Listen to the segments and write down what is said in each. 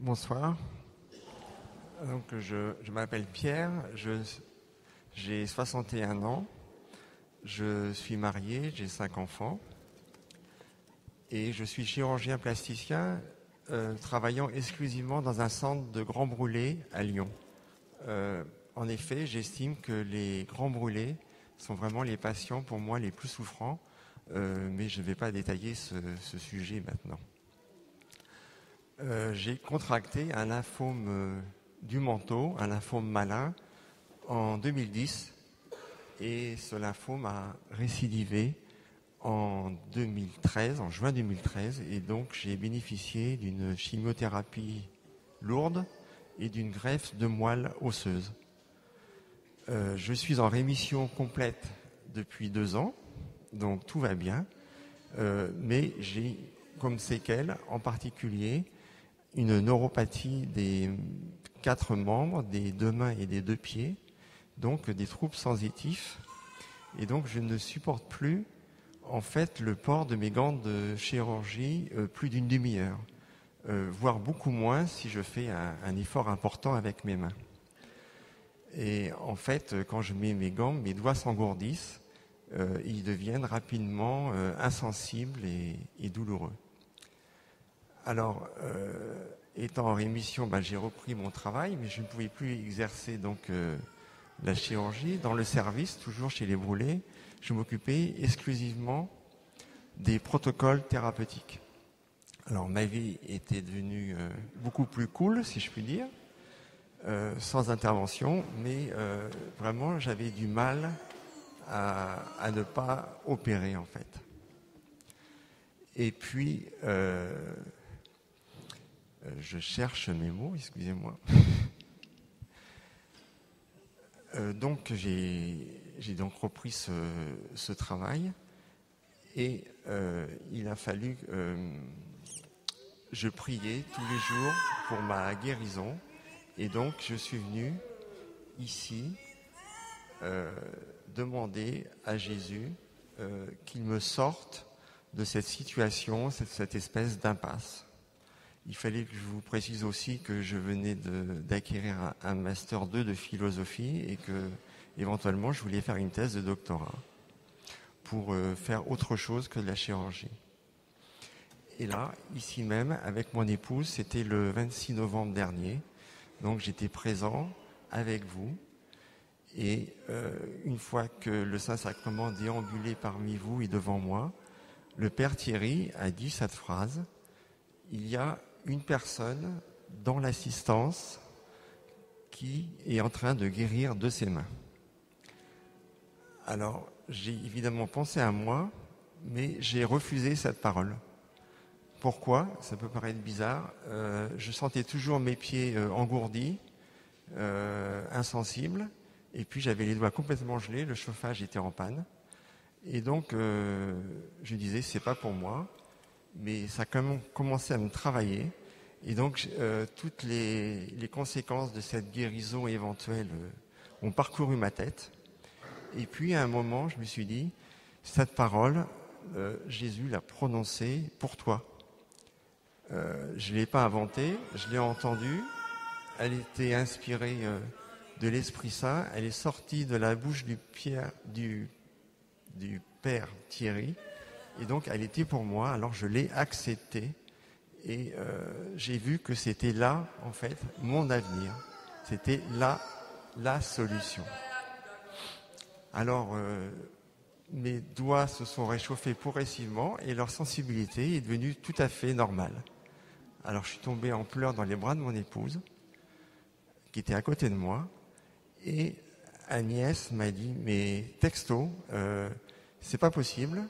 Bonsoir. Donc, je m'appelle Pierre, j'ai 61 ans, je suis marié, j'ai 5 enfants et je suis chirurgien plasticien travaillant exclusivement dans un centre de grands brûlés à Lyon. En effet, j'estime que les grands brûlés sont vraiment les patients pour moi les plus souffrants, mais je ne vais pas détailler ce sujet maintenant. J'ai contracté un lymphome du manteau, un lymphome malin, en 2010 et ce lymphome a récidivé en 2013, en juin 2013, et donc j'ai bénéficié d'une chimiothérapie lourde et d'une greffe de moelle osseuse. Je suis en rémission complète depuis 2 ans, donc tout va bien, mais j'ai comme séquelle en particulier une neuropathie des 4 membres, des 2 mains et des 2 pieds, donc des troubles sensitifs. Et donc je ne supporte plus en fait le port de mes gants de chirurgie plus d'une demi-heure, voire beaucoup moins si je fais un effort important avec mes mains. Et en fait, quand je mets mes gants, mes doigts s'engourdissent, ils deviennent rapidement insensibles et douloureux. Alors, étant en rémission, j'ai repris mon travail, mais je ne pouvais plus exercer donc la chirurgie. Dans le service, toujours chez les brûlés, je m'occupais exclusivement des protocoles thérapeutiques. Alors, ma vie était devenue beaucoup plus cool, si je puis dire, sans intervention, mais vraiment, j'avais du mal à ne pas opérer, en fait. Et puis, je cherche mes mots, excusez-moi. Donc j'ai donc repris ce travail et il a fallu je priais tous les jours pour ma guérison et donc je suis venu ici demander à Jésus qu'il me sorte de cette situation, cette espèce d'impasse. Il fallait que je vous précise aussi que je venais d'acquérir un Master 2 de philosophie et que, éventuellement, je voulais faire une thèse de doctorat pour faire autre chose que de la chirurgie. Et là, ici même, avec mon épouse, c'était le 26 novembre dernier, donc j'étais présent avec vous. Et une fois que le Saint-Sacrement déambulait parmi vous et devant moi, le Père Thierry a dit cette phrase: il y a une personne dans l'assistance qui est en train de guérir de ses mains. Alors, j'ai évidemment pensé à moi, mais j'ai refusé cette parole. Pourquoi ? Ça peut paraître bizarre. Je sentais toujours mes pieds engourdis, insensibles, et puis j'avais les doigts complètement gelés, le chauffage était en panne. Et donc, je disais, c'est pas pour moi. Mais ça a quand même commencé à me travailler. Et donc, toutes les conséquences de cette guérison éventuelle ont parcouru ma tête. Et puis, à un moment, je me suis dit, cette parole, Jésus l'a prononcée pour toi. Je ne l'ai pas inventée, je l'ai entendue. Elle était inspirée de l'Esprit Saint. Elle est sortie de la bouche du Père Thierry. Et donc, elle était pour moi, alors je l'ai acceptée et j'ai vu que c'était là, en fait, mon avenir. C'était la solution. Alors, mes doigts se sont réchauffés progressivement et leur sensibilité est devenue tout à fait normale. Alors, je suis tombé en pleurs dans les bras de mon épouse, qui était à côté de moi, et Agnès m'a dit, mais texto, c'est pas possible.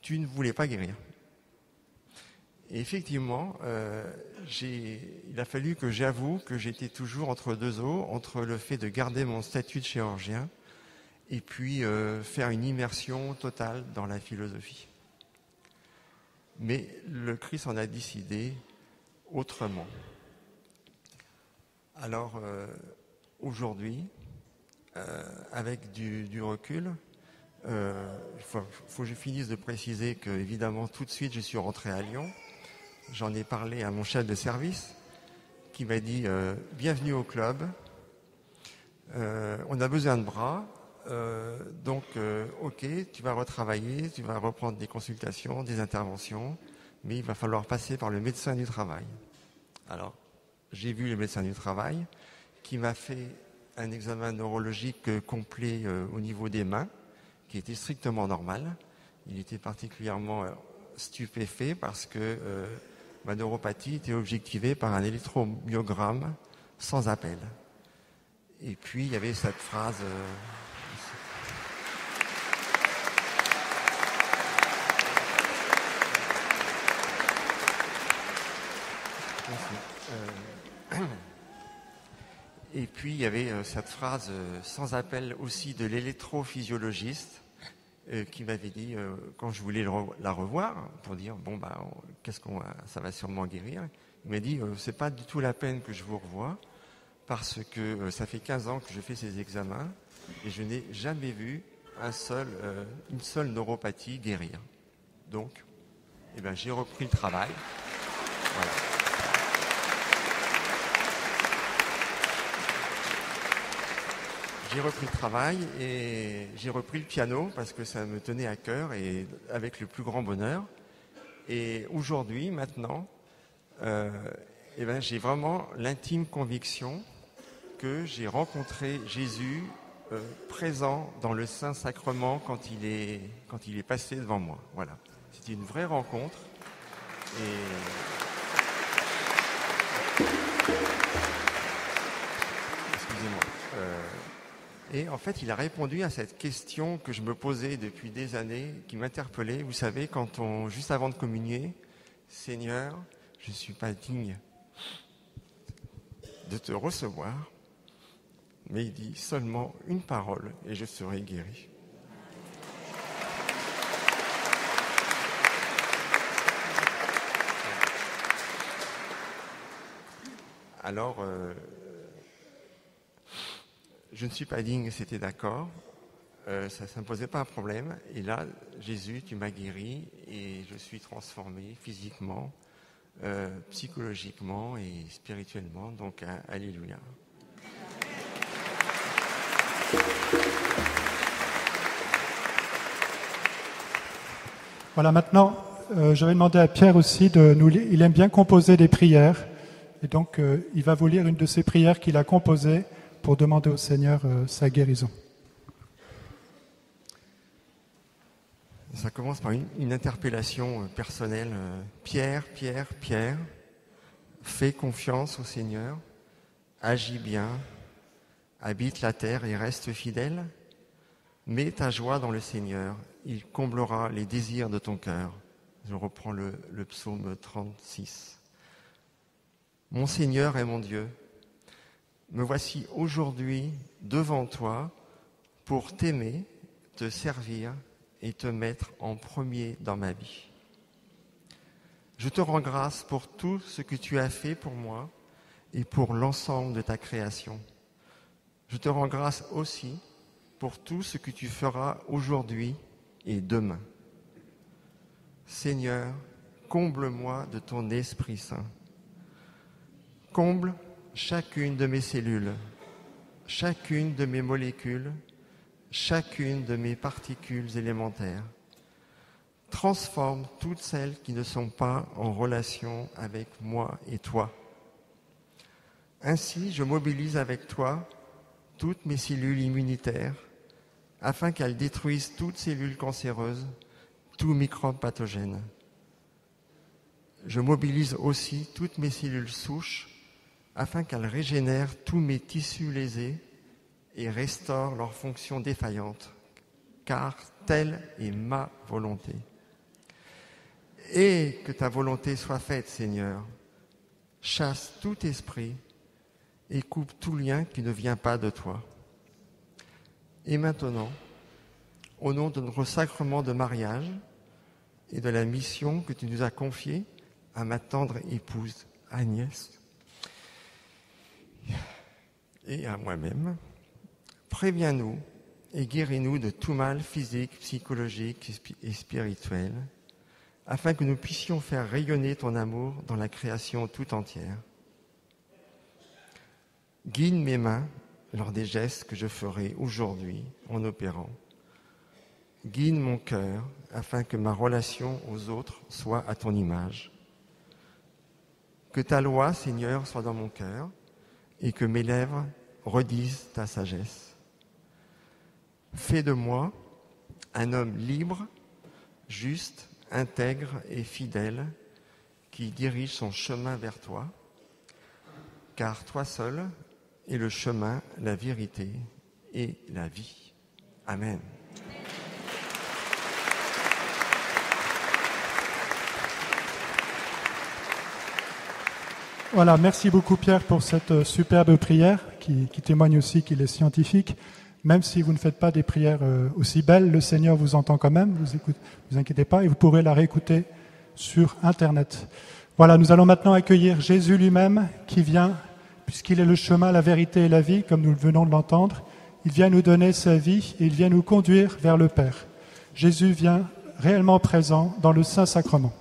Tu ne voulais pas guérir. Et effectivement, il a fallu que j'avoue que j'étais toujours entre deux eaux, entre le fait de garder mon statut de chirurgien et puis faire une immersion totale dans la philosophie. Mais le Christ en a décidé autrement. Alors, aujourd'hui, avec du recul, il faut que je finisse de préciser que, évidemment, tout de suite, je suis rentré à Lyon. J'en ai parlé à mon chef de service qui m'a dit bienvenue au club, on a besoin de bras, donc ok, tu vas retravailler, tu vas reprendre des consultations, des interventions, mais il va falloir passer par le médecin du travail. Alors, j'ai vu le médecin du travail qui m'a fait un examen neurologique complet au niveau des mains, qui était strictement normal. Il était particulièrement stupéfait parce que ma neuropathie était objectivée par un électromyogramme sans appel. Et puis, il y avait cette phrase... Et puis, il y avait cette phrase sans appel aussi de l'électrophysiologiste qui m'avait dit, quand je voulais la revoir, pour dire, bon, bah, ça va sûrement guérir, il m'a dit, c'est pas du tout la peine que je vous revoie, parce que ça fait 15 ans que je fais ces examens, et je n'ai jamais vu une seule neuropathie guérir. Donc, eh ben, j'ai repris le travail. Voilà. J'ai repris le travail et j'ai repris le piano parce que ça me tenait à cœur et avec le plus grand bonheur. Et aujourd'hui, maintenant, eh ben, j'ai vraiment l'intime conviction que j'ai rencontré Jésus présent dans le Saint-Sacrement quand il est passé devant moi. Voilà. C'était une vraie rencontre. Excusez-moi. Et en fait, il a répondu à cette question que je me posais depuis des années, qui m'interpellait. Vous savez, juste avant de communier, Seigneur, je ne suis pas digne de te recevoir, mais il dit seulement une parole et je serai guéri. Alors, je ne suis pas digne, c'était d'accord. Ça ne me posait pas un problème. Et là, Jésus, tu m'as guéri et je suis transformé physiquement, psychologiquement et spirituellement. Donc, alléluia. Voilà, maintenant, je vais demander à Pierre aussi il aime bien composer des prières. Et donc, il va vous lire une de ces prières qu'il a composées pour demander au Seigneur sa guérison. Ça commence par une interpellation personnelle. Pierre, fais confiance au Seigneur, agis bien, habite la terre et reste fidèle. Mets ta joie dans le Seigneur, il comblera les désirs de ton cœur. Je reprends le psaume 36. Mon Seigneur est mon Dieu. Me voici aujourd'hui devant toi pour t'aimer, te servir et te mettre en premier dans ma vie. Je te rends grâce pour tout ce que tu as fait pour moi et pour l'ensemble de ta création. Je te rends grâce aussi pour tout ce que tu feras aujourd'hui et demain. Seigneur, comble-moi de ton Esprit Saint. Comble chacune de mes cellules, chacune de mes molécules, chacune de mes particules élémentaires. Transforme toutes celles qui ne sont pas en relation avec moi et toi. Ainsi, je mobilise avec toi toutes mes cellules immunitaires afin qu'elles détruisent toutes cellules cancéreuses, tout microbe pathogène. Je mobilise aussi toutes mes cellules souches afin qu'elles régénèrent tous mes tissus lésés et restaurent leurs fonctions défaillantes, car telle est ma volonté. Et que ta volonté soit faite, Seigneur. Chasse tout esprit et coupe tout lien qui ne vient pas de toi. Et maintenant, au nom de notre sacrement de mariage et de la mission que tu nous as confiée à ma tendre épouse Agnès et à moi-même, préviens-nous et guéris-nous de tout mal physique, psychologique et spirituel, afin que nous puissions faire rayonner ton amour dans la création tout entière. Guide mes mains lors des gestes que je ferai aujourd'hui en opérant. Guide mon cœur afin que ma relation aux autres soit à ton image. Que ta loi, Seigneur, soit dans mon cœur et que mes lèvres redisent ta sagesse. Fais de moi un homme libre, juste, intègre et fidèle qui dirige son chemin vers toi, car toi seul est le chemin, la vérité et la vie. Amen. Voilà, merci beaucoup Pierre pour cette superbe prière qui témoigne aussi qu'il est scientifique. Même si vous ne faites pas des prières aussi belles, le Seigneur vous entend quand même, vous inquiétez pas, et vous pourrez la réécouter sur Internet. Voilà, nous allons maintenant accueillir Jésus lui-même qui vient, puisqu'il est le chemin, la vérité et la vie, comme nous venons de l'entendre. Il vient nous donner sa vie et il vient nous conduire vers le Père. Jésus vient réellement présent dans le Saint-Sacrement.